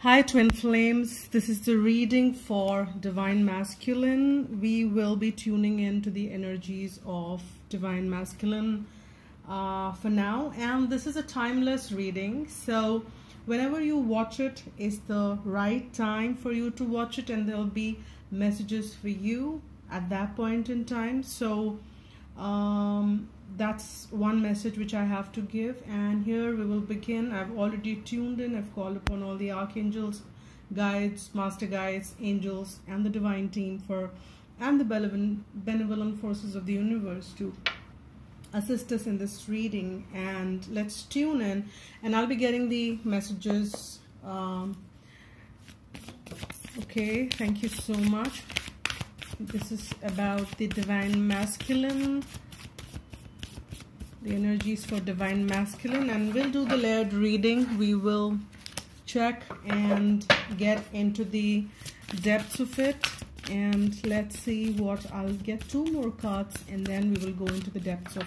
Hi Twin Flames, this is the reading for Divine Masculine. We will be tuning into the energies of Divine Masculine for now, and this is a timeless reading, so whenever you watch it is the right time for you to watch it, and there'll be messages for you at that point in time. So that's one message which I have to give, and here we will begin. I've already tuned in. I've called upon all the archangels, guides, master guides, angels, and the divine team and the benevolent forces of the universe to assist us in this reading. And let's tune in, and I'll be getting the messages. Okay, thank you so much. This is about the Divine Masculine, the energies for Divine Masculine, and we'll do the layered reading. We will check and get into the depths of it, and let's see what I'll get. Two more cards, and then we will go into the depths of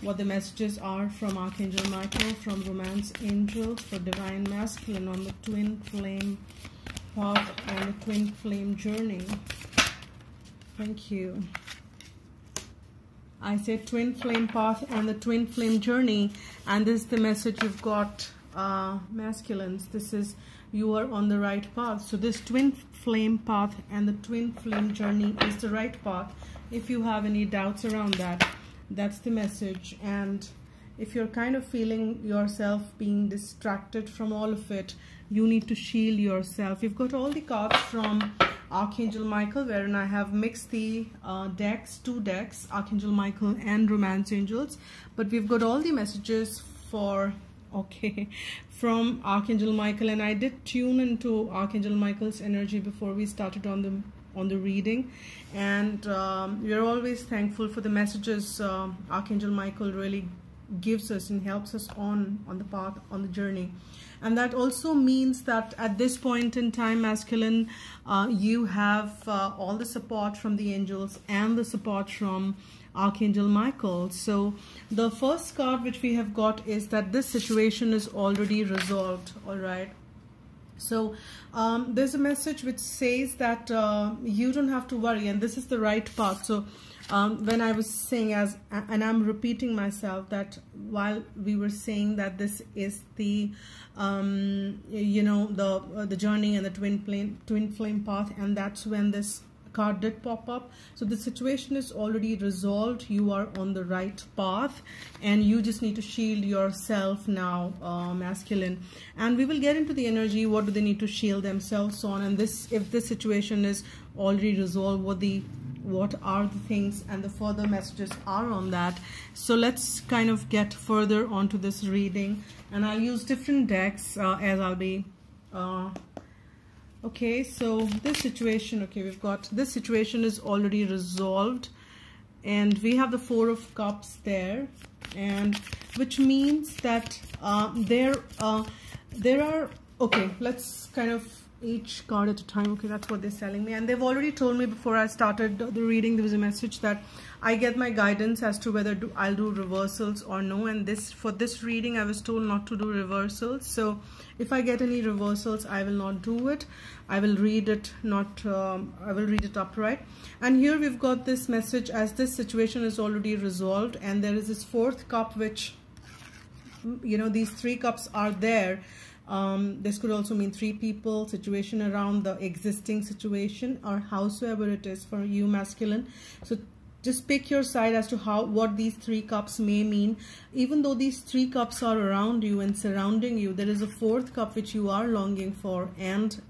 what the messages are from Archangel Michael, from Romance Angels for Divine Masculine on the Twin Flame path and the Twin Flame journey. Thank you. I said Twin Flame path and the Twin Flame journey, and this is the message you've got, masculines. This is, you are on the right path. So this Twin Flame path and the Twin Flame journey is the right path. If you have any doubts around that, that's the message. And if you're kind of feeling yourself being distracted from all of it, you need to shield yourself. You've got all the cards from Archangel Michael, wherein I have mixed the two decks, Archangel Michael and Romance Angels, but we've got all the messages for from Archangel Michael, and I did tune into Archangel Michael's energy before we started on the reading, and we're always thankful for the messages Archangel Michael really gives us and helps us on the path, on the journey. And that also means that at this point in time, masculine, you have all the support from the angels and the support from Archangel Michael. So the first card which we have got is that this situation is already resolved. All right. So there's a message which says that you don't have to worry, and this is the right path. So when I was saying, and I'm repeating myself, that while we were saying that this is the you know, the journey and the twin flame path, and that's when this card did pop up. So the situation is already resolved. You are on the right path, and you just need to shield yourself now, masculine. And we will get into the energy. What do they need to shield themselves on? And this, if this situation is already resolved, what are the things and the further messages are on that. So let's kind of get further onto this reading, and I'll use different decks as I'll be okay. So this situation, okay, we've got this situation is already resolved, and we have the Four of Cups there, and which means that there are, okay, let's kind of each card at a time. Okay, that's what they're telling me, and they've already told me before I started the reading. There was a message that I get my guidance as to whether I'll do reversals or no, and this, for this reading I was told not to do reversals. So if I get any reversals, I will not do it. I will read it I will read it upright. And here we've got this message as this situation is already resolved, and there is this fourth cup, which, you know, these three cups are there. This could also mean three people, situation around the existing situation, or howsoever it is for you, masculine. So just pick your side as to what these three cups may mean. Even though these three cups are around you and surrounding you, there is a fourth cup which you are longing for and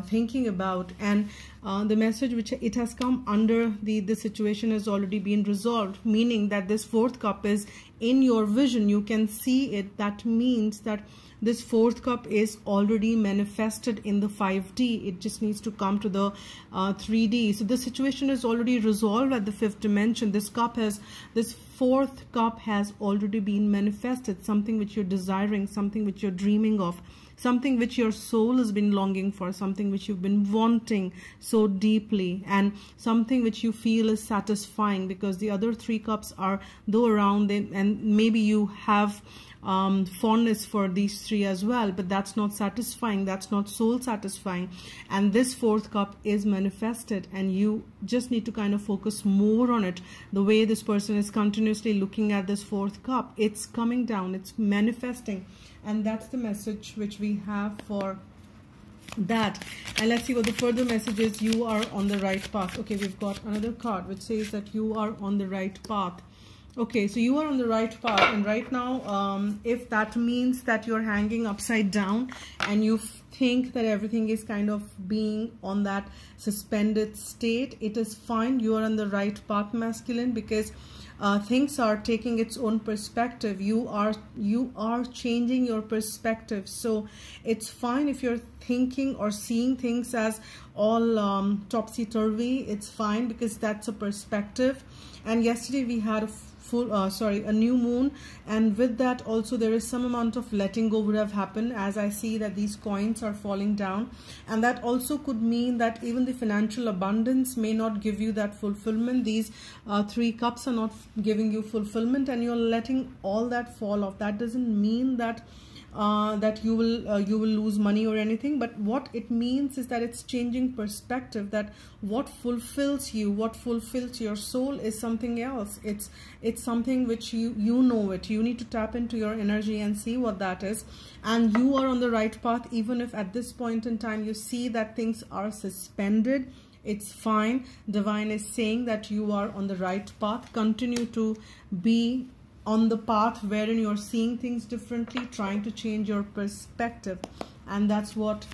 thinking about, and the message which it has come under the situation has already been resolved, meaning that this fourth cup is in your vision. You can see it. That means that this fourth cup is already manifested in the 5D. It just needs to come to the 3D. So the situation is already resolved at the 5th dimension. This fourth cup has already been manifested, something which you're desiring, something which you're dreaming of, something which your soul has been longing for, something which you've been wanting so deeply, and something which you feel is satisfying, because the other three cups are though around, and maybe you have fondness for these three as well, but that's not satisfying, that's not soul satisfying. And this fourth cup is manifested, and you just need to kind of focus more on it. The way this person is continuously looking at this fourth cup, it's coming down, it's manifesting, and that's the message which we have for that. And let's see what the further message is. You are on the right path. Okay, we've got another card which says that you are on the right path. Okay, so you are on the right path, and right now, if that means that you're hanging upside down and you think that everything is kind of being on that suspended state, it is fine. You are on the right path, masculine, because things are taking its own perspective. You are changing your perspective. So it's fine if you're thinking or seeing things as all topsy-turvy. It's fine, because that's a perspective. And yesterday we had a new moon, and with that also there is some amount of letting go would have happened, as I see that these coins are falling down. And that also could mean that even the financial abundance may not give you that fulfillment. These three cups are not giving you fulfillment, and you're letting all that fall off. That doesn't mean that that you will lose money or anything, but what it means is that it's changing perspective, that what fulfills you, what fulfills your soul is something else. It's something which you know it. You need to tap into your energy and see what that is. And you are on the right path, even if at this point in time you see that things are suspended. It's fine. Divine is saying that you are on the right path. Continue to be on the path wherein you're seeing things differently, trying to change your perspective. And that's what...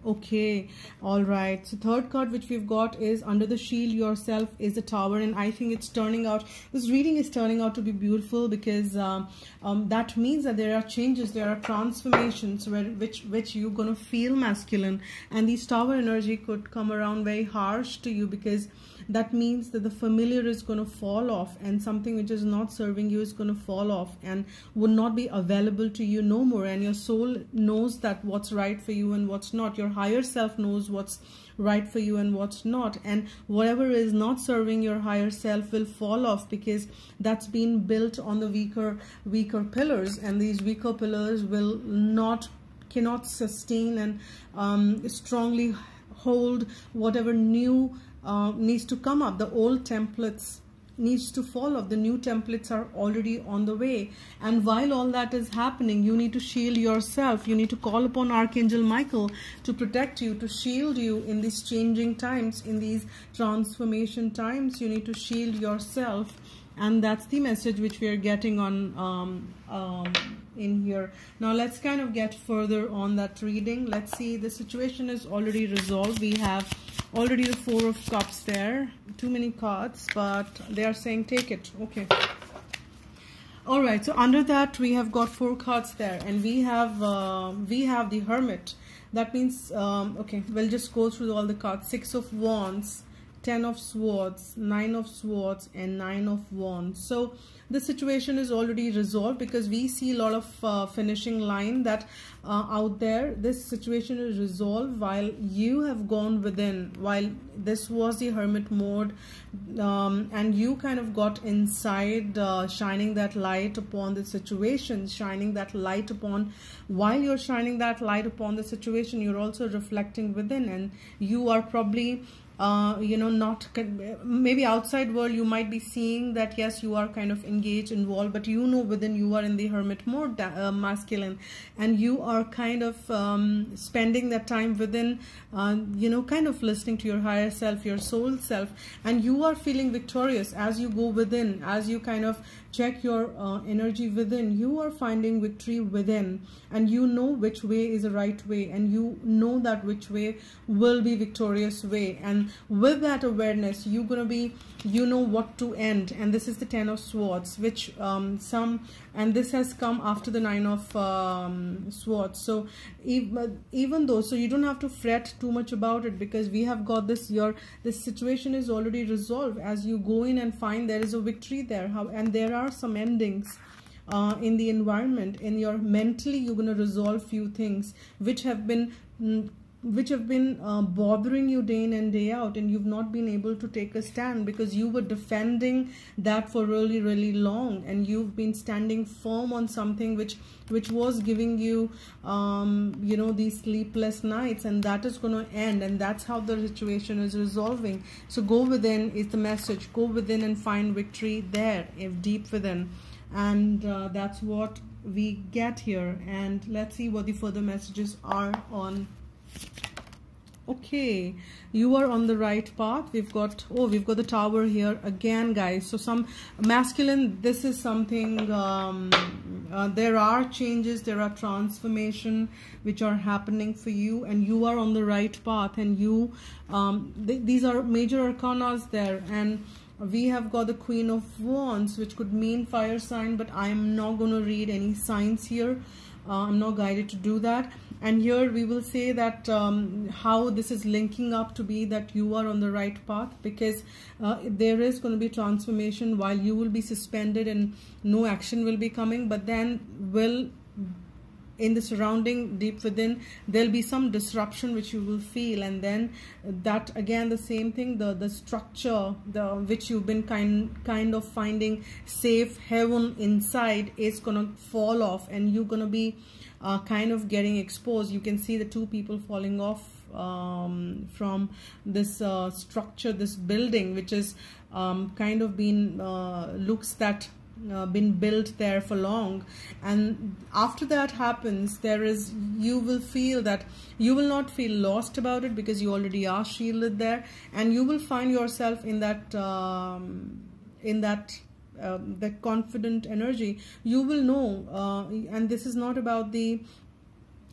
Okay, all right. So third card which we've got is under the shield yourself is the Tower, and I think it's turning out, this reading is turning out to be beautiful, because that means that there are changes, there are transformations which you're going to feel, masculine. And these Tower energy could come around very harsh to you, because that means that the familiar is going to fall off, and something which is not serving you is going to fall off and would not be available to you no more. And your soul knows that what's right for you and what's not. Your higher self knows what's right for you and what's not, and whatever is not serving your higher self will fall off, because that's been built on the weaker pillars, and these weaker pillars cannot sustain and strongly hold whatever new needs to come up. The old templates needs to fall off. The new templates are already on the way. And while all that is happening, you need to shield yourself. You need to call upon Archangel Michael to protect you, to shield you in these changing times, in these transformation times. You need to shield yourself. And that's the message which we are getting on in here. Now let's kind of get further on that reading. Let's see, the situation is already resolved. We have already the Four of Cups there. Too many cards, but they are saying take it. Okay. All right. So under that we have got 4 cards there, and we have the Hermit. That means okay, we'll just go through all the cards. 6 of Wands, 10 of Swords, 9 of Swords, and 9 of Wands. So the situation is already resolved, because we see a lot of finishing line that out there. This situation is resolved while you have gone within, while this was the Hermit mode, and you kind of got inside, shining that light upon the situation, shining that light upon, while you're shining that light upon the situation, you're also reflecting within, and you are probably not maybe outside world you might be seeing that yes, you are kind of engaged, involved, but within you are in the Hermit mode, masculine, and you are kind of spending that time within, kind of listening to your higher self, your soul self, and you are feeling victorious as you go within, as you kind of check your energy within. You are finding victory within, and you know which way is the right way, and you know that which way will be victorious way. And with that awareness, you're gonna be, what to end. And this is the 10 of Swords, which and this has come after the 9 of Swords. So even though, so you don't have to fret too much about it, because we have got this, this situation is already resolved. As you go in and find there is a victory there, and there are some endings in the environment. In your mentally, you're going to resolve few things which have been which have been bothering you day in and day out, and you've not been able to take a stand because you were defending that for really, really long, and you've been standing firm on something which was giving you you know, these sleepless nights, and that is going to end, and that's how the situation is resolving. So go within is the message. Go within and find victory there, if deep within, and that's what we get here. And let's see what the further messages are on. Okay, you are on the right path. We've got the Tower here again, guys. So some masculine, this is something, there are changes, there are transformation which are happening for you, and you are on the right path, and you these are major arcanas there. And we have got the Queen of Wands, which could mean fire sign, but I'm not going to read any signs here. I'm not guided to do that. And here we will say that how this is linking up to be that you are on the right path, because there is going to be transformation while you will be suspended and no action will be coming, but then in the surrounding deep within there'll be some disruption which you will feel, and then that again the same thing, the structure which you've been kind of finding safe haven inside is gonna fall off, and you're gonna be kind of getting exposed. You can see the two people falling off from this structure, this building, which is kind of been looks that been built there for long. And after that happens, you will feel that you will not feel lost about it, because you already are shielded there, and you will find yourself in that that confident energy. You will know, and this is not about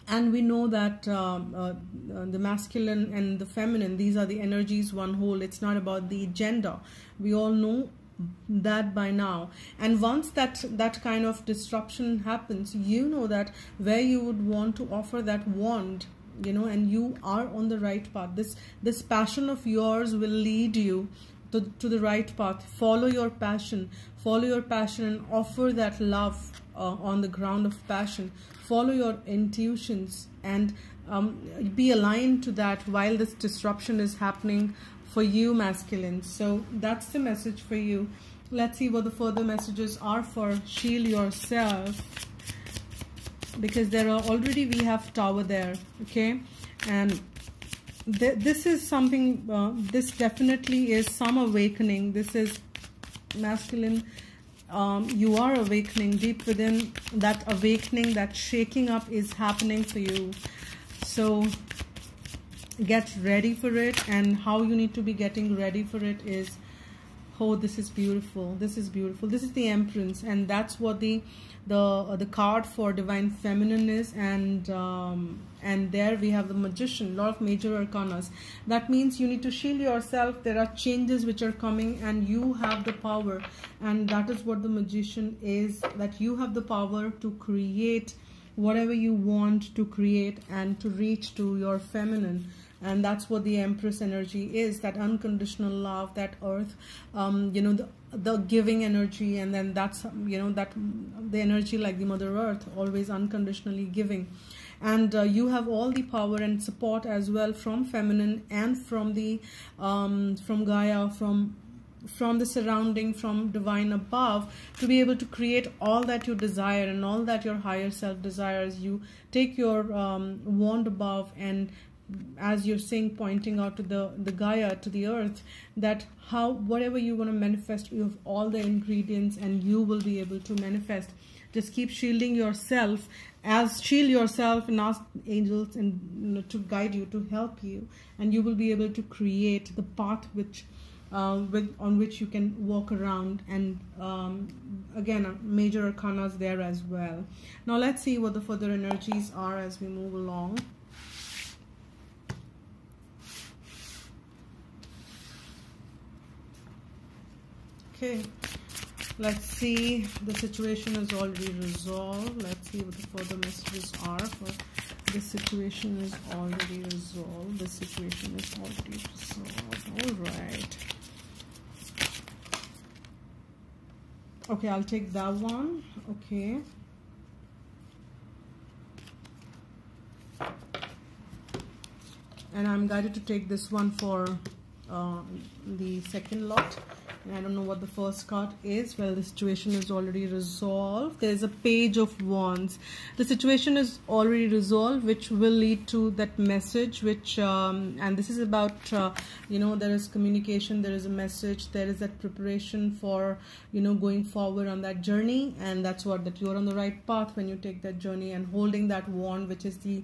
and we know that the masculine and the feminine, these are the energies one whole. It's not about the gender. We all know that by now. And once that kind of disruption happens, you know that where you would want to offer that wand, you know, and you are on the right path. This passion of yours will lead you to the right path. Follow your passion, and offer that love on the ground of passion. Follow your intuitions and be aligned to that while this disruption is happening for you, masculine. So that's the message for you. Let's see what the further messages are for shield yourself, because there are already, we have Tower there, okay? And this is something, this definitely is some awakening. This is masculine. You are awakening deep within. That awakening, that shaking up is happening for you. So get ready for it. And how you need to be getting ready for it is, oh, this is beautiful. This is beautiful. This is the Empress, and that's what the card for divine feminine is. And there we have the Magician, lot of major arcanas. That means you need to shield yourself. There are changes which are coming, and you have the power. And that is what the Magician is, that you have the power to create whatever you want to create and to reach to your feminine. And that's what the Empress energy is, that unconditional love, that earth, you know, the giving energy. And then that's, you know, that the energy like the Mother Earth, always unconditionally giving. And you have all the power and support as well from feminine and from the from Gaia, from the surrounding, from divine above, to be able to create all that you desire and all that your higher self desires. You take your wand above, and as you're saying, pointing out to the Gaia, to the earth, that whatever you want to manifest, you have all the ingredients and you will be able to manifest. Just keep shielding yourself, shield yourself, and ask angels and, you know, to guide you, to help you, and you will be able to create the path which on which you can walk around. And again, major arcanas there as well. Now let's see what the further energies are as we move along. Okay, let's see. The situation is already resolved. Let's see what the further messages are for this situation is already resolved. This situation is already resolved. All right. Okay, I'll take that one. Okay. and I'm guided to take this one for the second lot. And I don't know what the first card is. Well, the situation is already resolved. There's a Page of Wands. The situation is already resolved, which will lead to that message, which and this is about you know, there is communication, there is a message, there is that preparation for, you know, going forward on that journey. And that's what, that you're on the right path when you take that journey, and holding that wand, which is the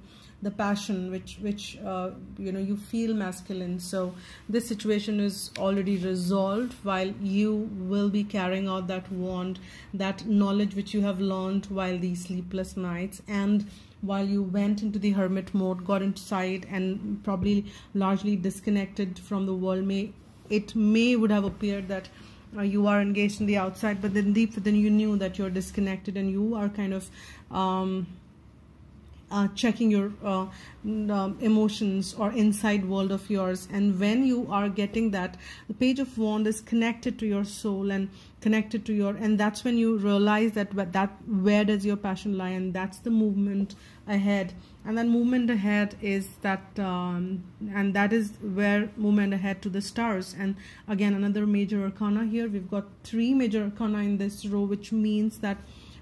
passion, which you know, you feel masculine. So this situation is already resolved, while you will be carrying out that wand, that knowledge which you have learned while these sleepless nights, and while you went into the hermit mode, got inside, and probably largely disconnected from the world. It may would have appeared that you are engaged in the outside, but then deep within you knew that you're disconnected, and you are kind of checking your emotions or inside world of yours. And when you are getting that, the Page of Wands is connected to your soul and connected to your, and that's when you realize that where does your passion lie, and that's the movement ahead. And that movement ahead is that and that is where movement ahead to the stars. And again, another major arcana here. We've got 3 major arcana in this row, which means that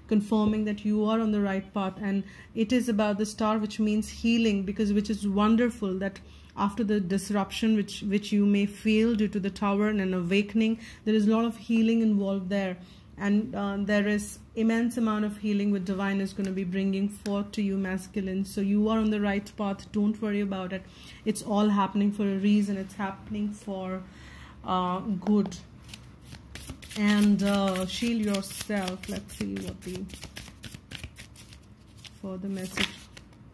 confirming that you are on the right path. And it is about the star, which means healing, because which is wonderful that after the disruption which you may feel due to the tower and an awakening, there is a lot of healing involved there. And there is immense amount of healing which divine is going to be bringing forth to you, masculine. So you are on the right path. Don't worry about it. It's all happening for a reason. It's happening for good. And shield yourself. Let's see what for the message.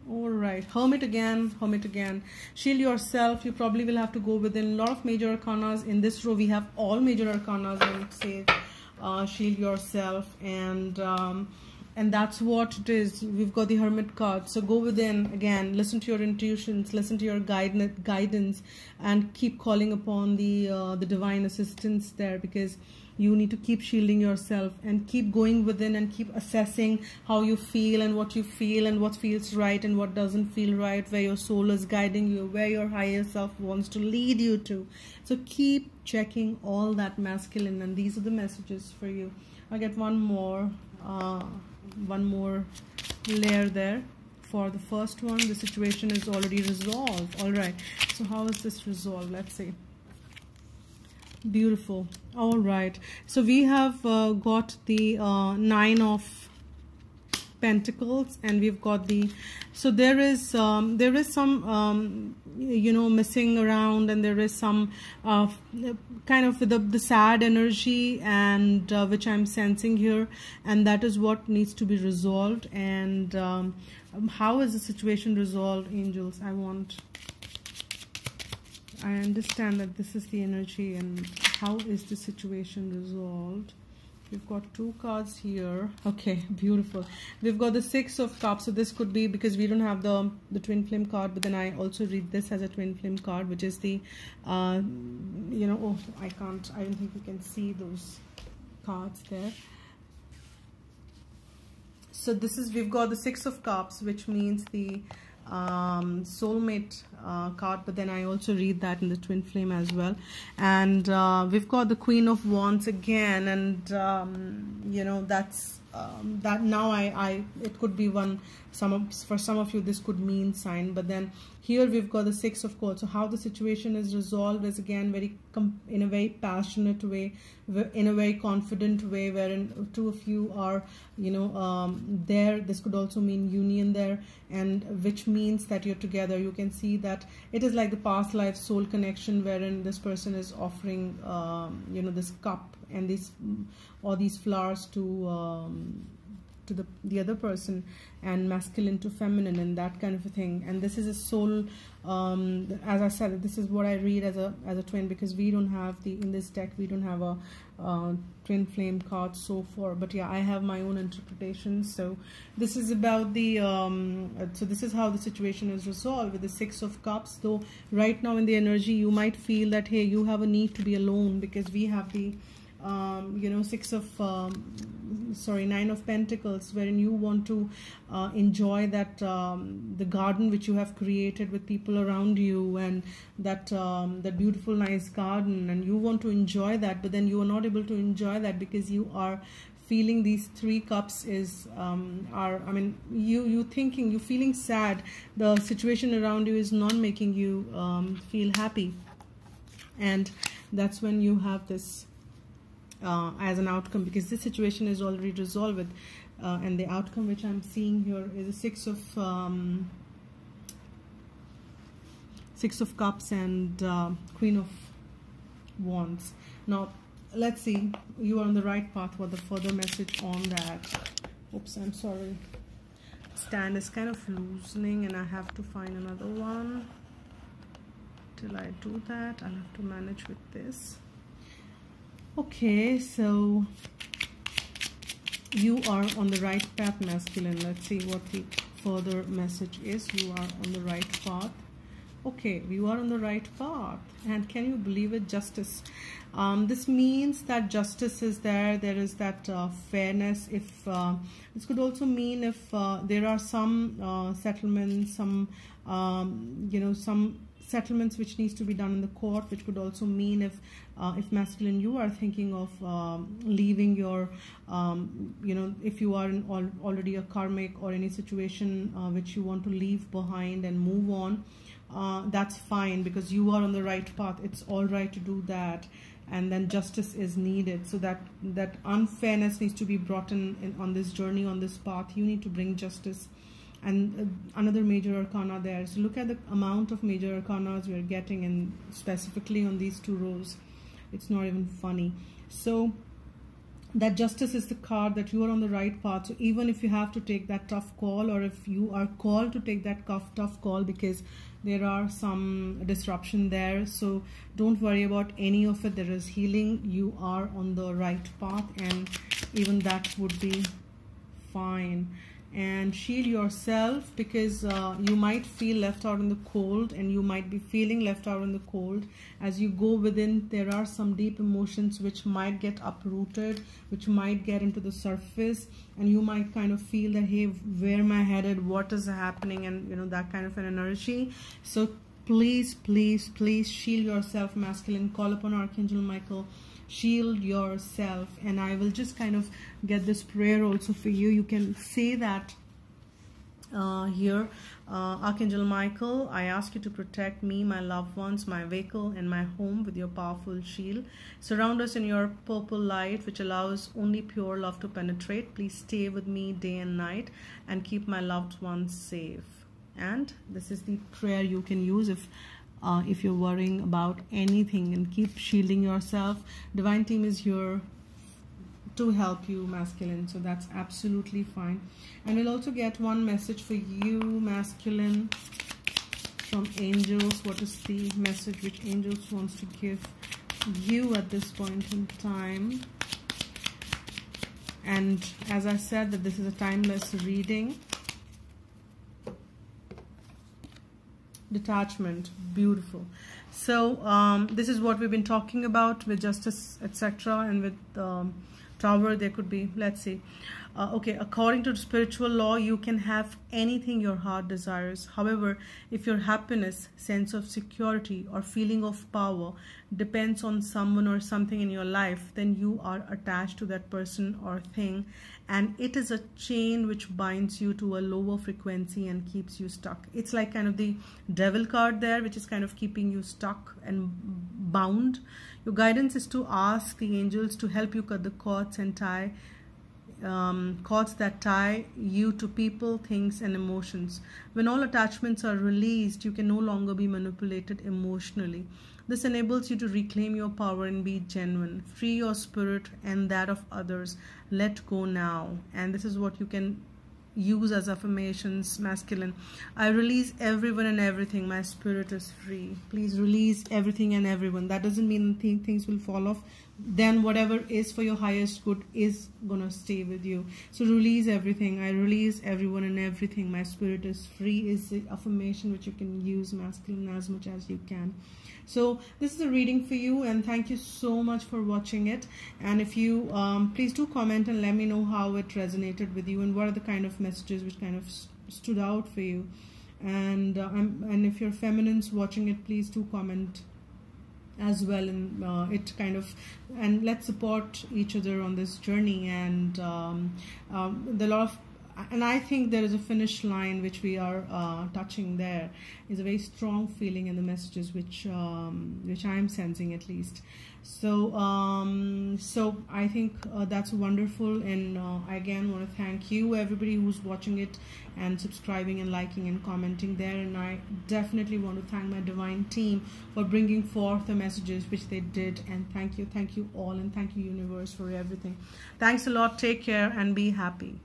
All right, Hermit again. Shield yourself. You probably will have to go within a lot of major arcanas. In this row we have all major arcanas. I would say shield yourself, and that's what it is. We've got the Hermit card. So go within, again, listen to your intuitions, listen to your guidance, and keep calling upon the divine assistance there, because you need to keep shielding yourself and keep going within and keep assessing how you feel and what you feel and what feels right and what doesn't feel right, where your soul is guiding you, where your higher self wants to lead you to. So keep checking all that, masculine, and these are the messages for you. I'll get one more layer there. For the first one, the situation is already resolved. All right, so how is this resolved? Let's see. Beautiful. All right, so we have got the 9 of Pentacles, and we've got the, so there is some you know, messing around, and there is some kind of the sad energy, and which I'm sensing here, and that is what needs to be resolved. And how is the situation resolved, angels? I understand that this is the energy, and how is the situation resolved? We've got 2 cards here. Okay, beautiful. We've got the 6 of Cups. So this could be, because we don't have the twin flame card, but then I also read this as a twin flame card, which is the you know, oh, I don't think you can see those cards there. So this is, we've got the 6 of Cups, which means the soulmate card, but then I also read that in the twin flame as well. And we've got the Queen of Wands again, and you know, that's that now it could be for some of you this could mean sign, but then here we've got the 6 of Cups. So how the situation is resolved is, again, in a very passionate way, in a very confident way, wherein 2 of you are, you know, there. This could also mean union there, and which means that you're together. You can see that it is like the past life soul connection, wherein this person is offering you know, this cup and these flowers to the other person, and masculine to feminine, and that kind of a thing. And this is a soul, as I said, this is what I read as a twin, because we don't have in this deck we don't have a twin flame card so far, but yeah, I have my own interpretation. So this is about the so this is how the situation is resolved with the 6 of Cups. Though right now in the energy you might feel that, hey, you have a need to be alone, because we have the you know, 6 of Nine of Pentacles, wherein you want to enjoy that the garden which you have created with people around you, and that that beautiful nice garden, and you want to enjoy that, but then you are not able to enjoy that because you are feeling these 3 cups is you're feeling sad. The situation around you is not making you feel happy, and that's when you have this as an outcome, because this situation is already resolved with, and the outcome which I'm seeing here is a Six of Cups and Queen of Wands. Now let's see, you are on the right path. What the further message on that? Oops, I'm sorry. Stand is kind of loosening and I have to find another one. Till I do that, I'll have to manage with this. Okay, so you are on the right path, masculine. Let's see what the further message is. You are on the right path. Okay, you are on the right path, and can you believe it? Justice. This means that justice is there. There is that fairness. If this could also mean if there are some settlements, some some settlements which needs to be done in the court, which could also mean if masculine, you are thinking of leaving your if you are in already a karmic or any situation which you want to leave behind and move on, that's fine, because you are on the right path. It's all right to do that, and then justice is needed. So that unfairness needs to be brought in on this journey, on this path. You need to bring justice. And another major arcana there. So look at the amount of major arcanas we are getting, and specifically on these 2 rows, it's not even funny. So that justice is the card, that you are on the right path. So even if you have to take that tough call, or if you are called to take that tough call because there are some disruption there, so don't worry about any of it. There is healing. You are on the right path, and even that would be fine. And shield yourself, because you might feel left out in the cold, and you might be feeling left out in the cold. As you go within, there are some deep emotions which might get uprooted, which might get into the surface, and you might kind of feel that, hey, where am I headed, what is happening, and that kind of an energy. So please, please, please shield yourself, masculine. Call upon Archangel Michael. Shield yourself, and I will just kind of get this prayer also for you. You can say that here. Archangel Michael, I ask you to protect me, my loved ones, my vehicle, and my home with your powerful shield. Surround us in your purple light, which allows only pure love to penetrate. Please stay with me day and night, and keep my loved ones safe. And this is the prayer you can use if you're worrying about anything, and keep shielding yourself. Divine team is here to help you, masculine, so that's absolutely fine. And we'll also get one message for you, masculine, from angels. What is the message which angels wants to give you at this point in time? And as I said, that this is a timeless reading. Detachment, beautiful. So this is what we've been talking about with justice, etc., and with Tower. There could be, let's see, okay, according to spiritual law, you can have anything your heart desires. However, if your happiness, sense of security, or feeling of power depends on someone or something in your life, then you are attached to that person or thing, and it is a chain which binds you to a lower frequency and keeps you stuck. It's like kind of the devil card there, which is kind of keeping you stuck and bound. Your guidance is to ask the angels to help you cut the cords and tie cords that tie you to people, things, and emotions. When all attachments are released, you can no longer be manipulated emotionally. This enables you to reclaim your power and be genuine. Free your spirit and that of others. Let go now. And this is what you can use as affirmations, masculine. I release everyone and everything. My spirit is free. Please release everything and everyone. That doesn't mean things will fall off. then whatever is for your highest good is gonna stay with you. So release everything. I release everyone and everything. My spirit is free is the affirmation which you can use, masculine, as much as you can. So this is a reading for you, and thank you so much for watching it. And if you please do comment and let me know how it resonated with you and what are the kind of messages which kind of stood out for you. And if you're feminines watching it, please do comment as well, and it kind of, and let's support each other on this journey. And the lot of, and I think there is a finish line which we are touching. There is a very strong feeling in the messages which I'm sensing, at least. So so I think that's wonderful. And I again want to thank you, everybody who's watching it and subscribing and liking and commenting there. And I definitely want to thank my divine team for bringing forth the messages which they did. And thank you all, and thank you, universe, for everything. Thanks a lot. Take care and be happy.